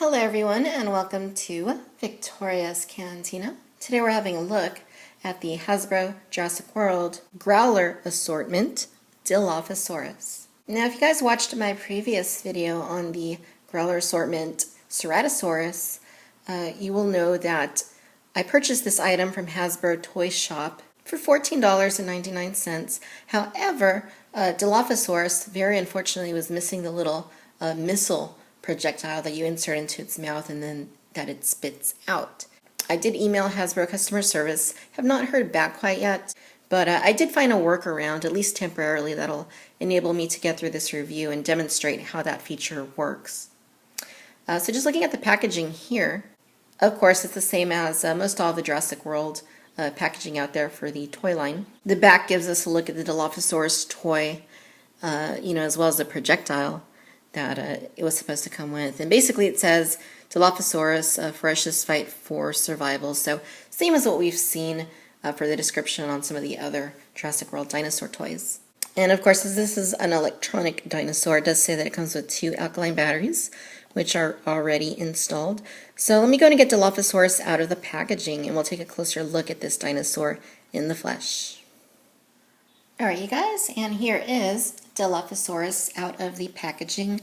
Hello everyone and welcome to Victoria's Cantina. Today we're having a look at the Hasbro Jurassic World Growler assortment, Dilophosaurus. Now if you guys watched my previous video on the Growler assortment Ceratosaurus, you will know that I purchased this item from Hasbro Toy Shop for $14.99. However, Dilophosaurus very unfortunately was missing the little missile projectile that you insert into its mouth and then that it spits out. I did email Hasbro customer service, have not heard back quite yet, but I did find a workaround, at least temporarily, that'll enable me to get through this review and demonstrate how that feature works. So just looking at the packaging here, of course it's the same as most all of the Jurassic World packaging out there for the toy line. The back gives us a look at the Dilophosaurus toy, as well as the projectile that it was supposed to come with. And basically it says Dilophosaurus, a ferocious fight for survival. So same as what we've seen for the description on some of the other Jurassic World dinosaur toys. And of course, as this is an electronic dinosaur, it does say that it comes with 2 alkaline batteries, which are already installed. So let me go and get Dilophosaurus out of the packaging and we'll take a closer look at this dinosaur in the flesh. Alright you guys, and here is Dilophosaurus out of the packaging.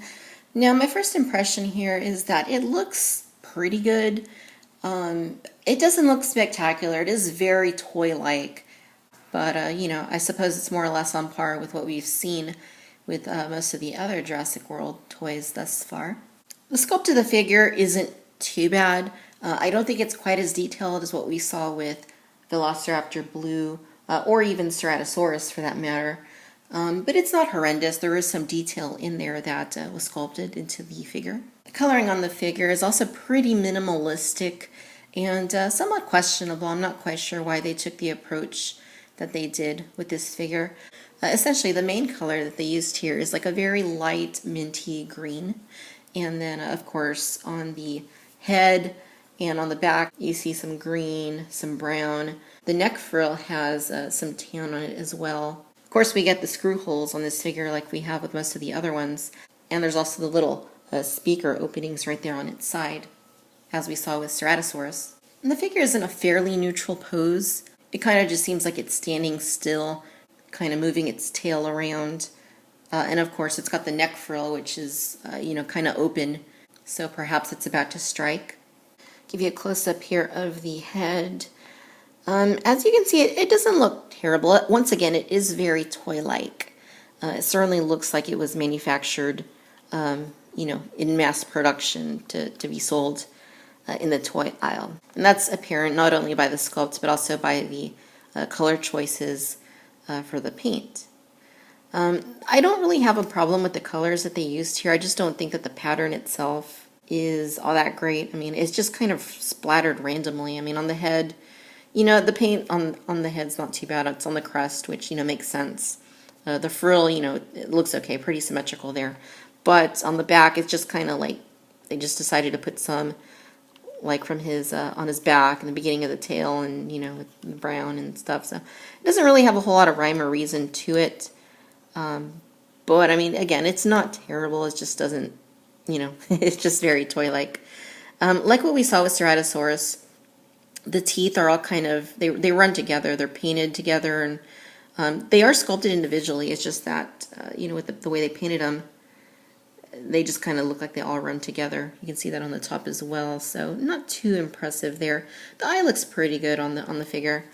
Now my first impression here is that it looks pretty good. It doesn't look spectacular, it is very toy-like, but I suppose it's more or less on par with what we've seen with most of the other Jurassic World toys thus far. The sculpt of the figure isn't too bad. I don't think it's quite as detailed as what we saw with Velociraptor Blue, or even Ceratosaurus for that matter. But it's not horrendous. There is some detail in there that was sculpted into the figure. The coloring on the figure is also pretty minimalistic and somewhat questionable. I'm not quite sure why they took the approach that they did with this figure. Essentially, the main color that they used here is like a very light minty green. And then, of course, on the head and on the back, you see some green, some brown. The neck frill has some tan on it as well. Of course, we get the screw holes on this figure like we have with most of the other ones. And there's also the little speaker openings right there on its side, as we saw with Ceratosaurus. And the figure is in a fairly neutral pose. It kind of just seems like it's standing still, kind of moving its tail around. And of course, it's got the neck frill, which is, kind of open. So perhaps it's about to strike. Give you a close-up here of the head. As you can see, it doesn't look terrible. Once again, it is very toy-like. It certainly looks like it was manufactured, in mass production to be sold in the toy aisle. And that's apparent not only by the sculpt, but also by the color choices for the paint. I don't really have a problem with the colors that they used here. I just don't think that the pattern itself is all that great. I mean, it's just kind of splattered randomly. I mean, on the head, the paint on the head's not too bad. It's on the crest, which, makes sense. The frill, it looks okay, pretty symmetrical there. But on the back, it's just kind of like they just decided to put some, like from his, on his back and the beginning of the tail and, with the brown and stuff. So it doesn't really have a whole lot of rhyme or reason to it. But I mean, again, it's not terrible. It just doesn't, it's just very toy-like. Like what we saw with Ceratosaurus, the teeth are all kind of, they run together, they're painted together, and they are sculpted individually. It's just that, with the way they painted them, they just kind of look like they all run together. You can see that on the top as well, so not too impressive there. The eye looks pretty good on the figure.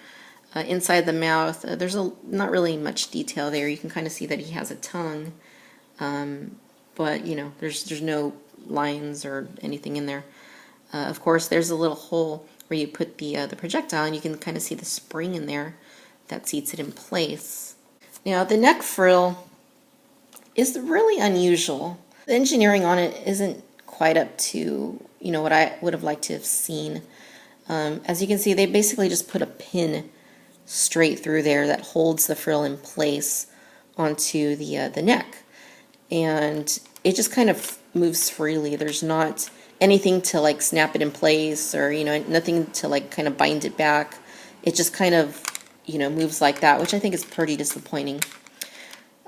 Inside the mouth, there's not really much detail there. You can kind of see that he has a tongue, but there's no lines or anything in there. Of course, there's a little hole where you put the projectile, and you can kind of see the spring in there that seats it in place. Now, the neck frill is really unusual. The engineering on it isn't quite up to what I would have liked to have seen. As you can see, they basically just put a pin straight through there that holds the frill in place onto the neck, and it just kind of moves freely. There's not anything to like snap it in place or nothing to like kind of bind it back. It just kind of moves like that, which I think is pretty disappointing.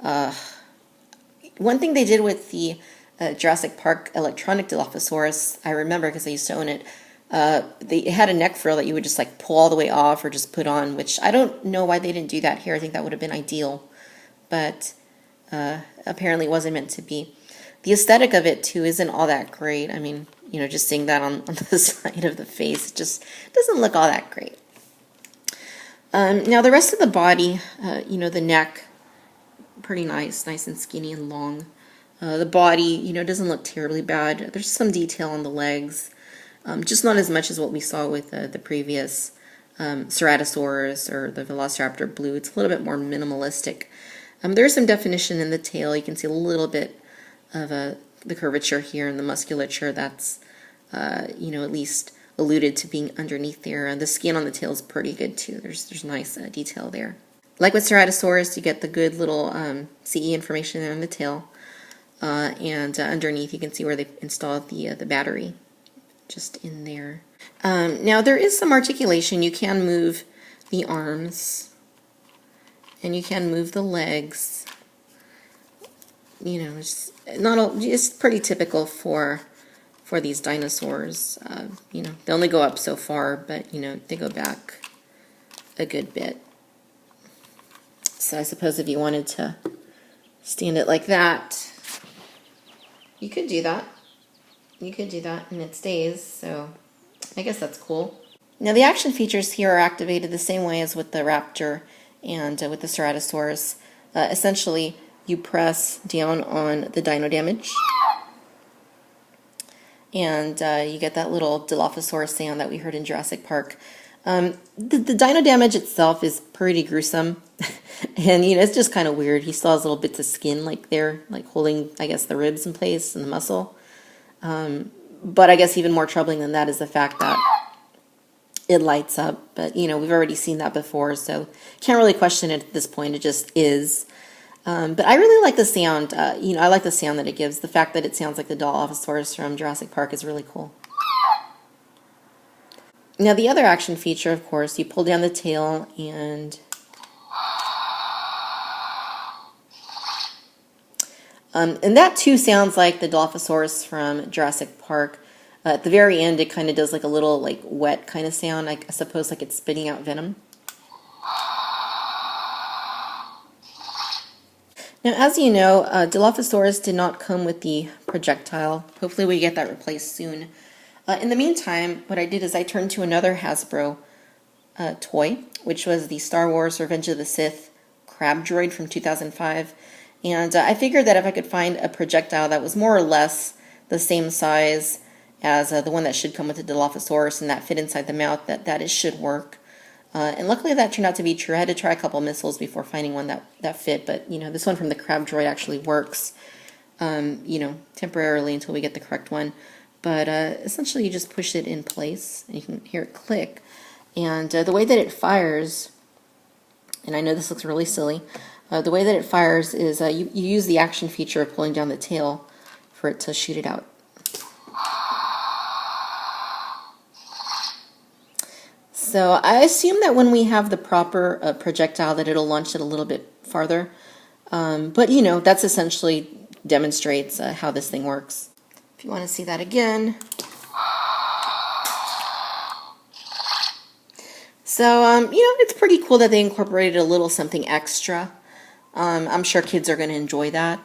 One thing they did with the Jurassic Park electronic Dilophosaurus, I remember because I used to own it. It had a neck frill that you would just like pull all the way off or just put on, which I don't know why they didn't do that here. I think that would have been ideal, but apparently it wasn't meant to be. The aesthetic of it too isn't all that great. I mean, just seeing that on the side of the face, it just doesn't look all that great. Now the rest of the body, the neck, pretty nice and skinny and long. The body, doesn't look terribly bad. There's some detail on the legs, just not as much as what we saw with the previous Ceratosaurus or the Velociraptor Blue. It's a little bit more minimalistic. There's some definition in the tail. You can see a little bit of the curvature here and the musculature that's, at least alluded to being underneath there. The skin on the tail is pretty good too. There's nice detail there. Like with Ceratosaurus, you get the good little CE information there on the tail. And underneath you can see where they installed the battery, just in there. Now there is some articulation. You can move the arms, and you can move the legs. It's pretty typical for these dinosaurs. They only go up so far, but they go back a good bit. So I suppose if you wanted to stand it like that, you could do that. And it stays, so I guess that's cool. Now the action features here are activated the same way as with the Raptor and with the Ceratosaurus. Essentially, you press down on the dino damage, and you get that little Dilophosaurus sound that we heard in Jurassic Park. The dino damage itself is pretty gruesome, and it's just kind of weird. He still has little bits of skin like there, like holding, I guess, the ribs in place and the muscle. But I guess even more troubling than that is the fact that it lights up. But we've already seen that before, so can't really question it at this point. It just is. But I really like the sound. I like the sound that it gives. The fact that it sounds like the Dilophosaurus from Jurassic Park is really cool. Now the other action feature, of course, you pull down the tail and that too sounds like the Dilophosaurus from Jurassic Park. At the very end, it kind of does like a little like wet kind of sound, I suppose like it's spitting out venom. Now, as you know, Dilophosaurus did not come with the projectile. Hopefully we get that replaced soon. In the meantime, what I did is I turned to another Hasbro toy, which was the Star Wars Revenge of the Sith crab droid from 2005. And I figured that if I could find a projectile that was more or less the same size as the one that should come with the Dilophosaurus and that fit inside the mouth, that it should work. And luckily that turned out to be true. I had to try a couple missiles before finding one that fit, but this one from the crab droid actually works, temporarily until we get the correct one. But essentially you just push it in place, and you can hear it click. And the way that it fires, and I know this looks really silly, the way that it fires is you use the action feature of pulling down the tail for it to shoot it out. So I assume that when we have the proper projectile that it'll launch it a little bit farther. But that's essentially demonstrates how this thing works. If you want to see that again. So, it's pretty cool that they incorporated a little something extra. I'm sure kids are going to enjoy that.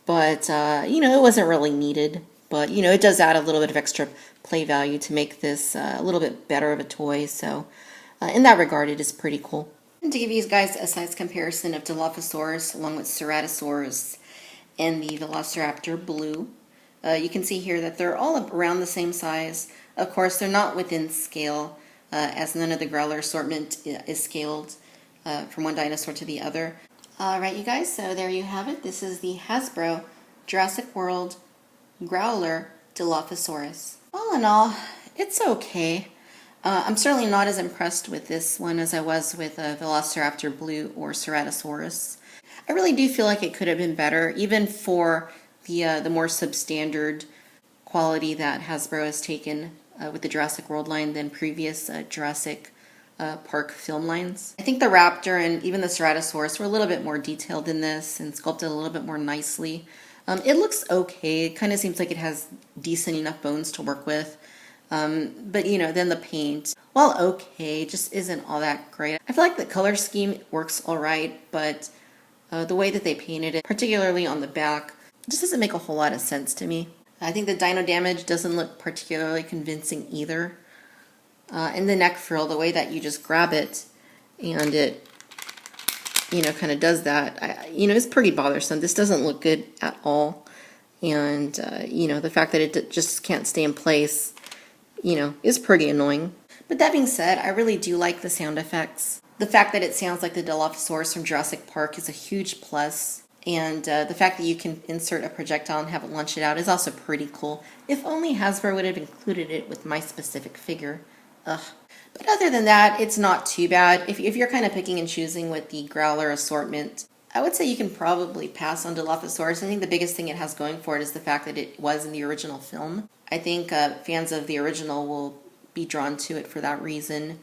But, it wasn't really needed. But, it does add a little bit of extra play value to make this a little bit better of a toy. So, in that regard, it is pretty cool. And to give you guys a size comparison of Dilophosaurus along with Ceratosaurus and the Velociraptor Blue, you can see here that they're all around the same size. Of course, they're not within scale, as none of the Growler assortment is scaled from one dinosaur to the other. Alright, you guys, so there you have it. This is the Hasbro Jurassic World Growler Dilophosaurus. All in all, it's okay. I'm certainly not as impressed with this one as I was with Velociraptor Blue or Ceratosaurus. I really do feel like it could have been better, even for the more substandard quality that Hasbro has taken with the Jurassic World line than previous Jurassic Park film lines. I think the Raptor and even the Ceratosaurus were a little bit more detailed in this and sculpted a little bit more nicely. It looks okay. It kind of seems like it has decent enough bones to work with. But you know, then the paint, while okay, just isn't all that great. I feel like the color scheme works all right, but the way that they painted it, particularly on the back, just doesn't make a whole lot of sense to me. I think the dino damage doesn't look particularly convincing either. And the neck frill, the way that you just grab it and it, you know, kind of does that, you know, it's pretty bothersome. This doesn't look good at all. And, you know, the fact that it just can't stay in place, you know, is pretty annoying. But that being said, I really do like the sound effects. The fact that it sounds like the Dilophosaurus from Jurassic Park is a huge plus. And the fact that you can insert a projectile and have it launch it out is also pretty cool. If only Hasbro would have included it with my specific figure. Ugh. But other than that, it's not too bad. If you're kind of picking and choosing with the Growler assortment, I would say you can probably pass on Dilophosaurus. I think the biggest thing it has going for it is the fact that it was in the original film. I think fans of the original will be drawn to it for that reason.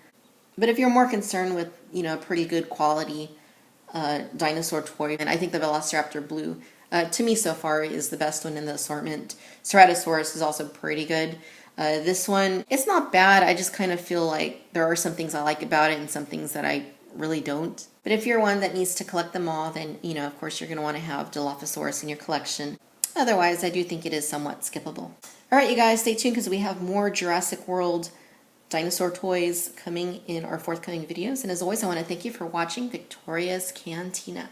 But if you're more concerned with, you know, a pretty good quality dinosaur toy, and I think the Velociraptor Blue, to me so far, is the best one in the assortment. Ceratosaurus is also pretty good. This one, it's not bad. I just kind of feel like there are some things I like about it and some things that I really don't. But if you're one that needs to collect them all, then, you know, of course, you're going to want to have Dilophosaurus in your collection. Otherwise, I do think it is somewhat skippable. All right, you guys, stay tuned because we have more Jurassic World dinosaur toys coming in our forthcoming videos. And as always, I want to thank you for watching Victoria's Cantina.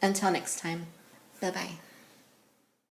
Until next time, bye-bye.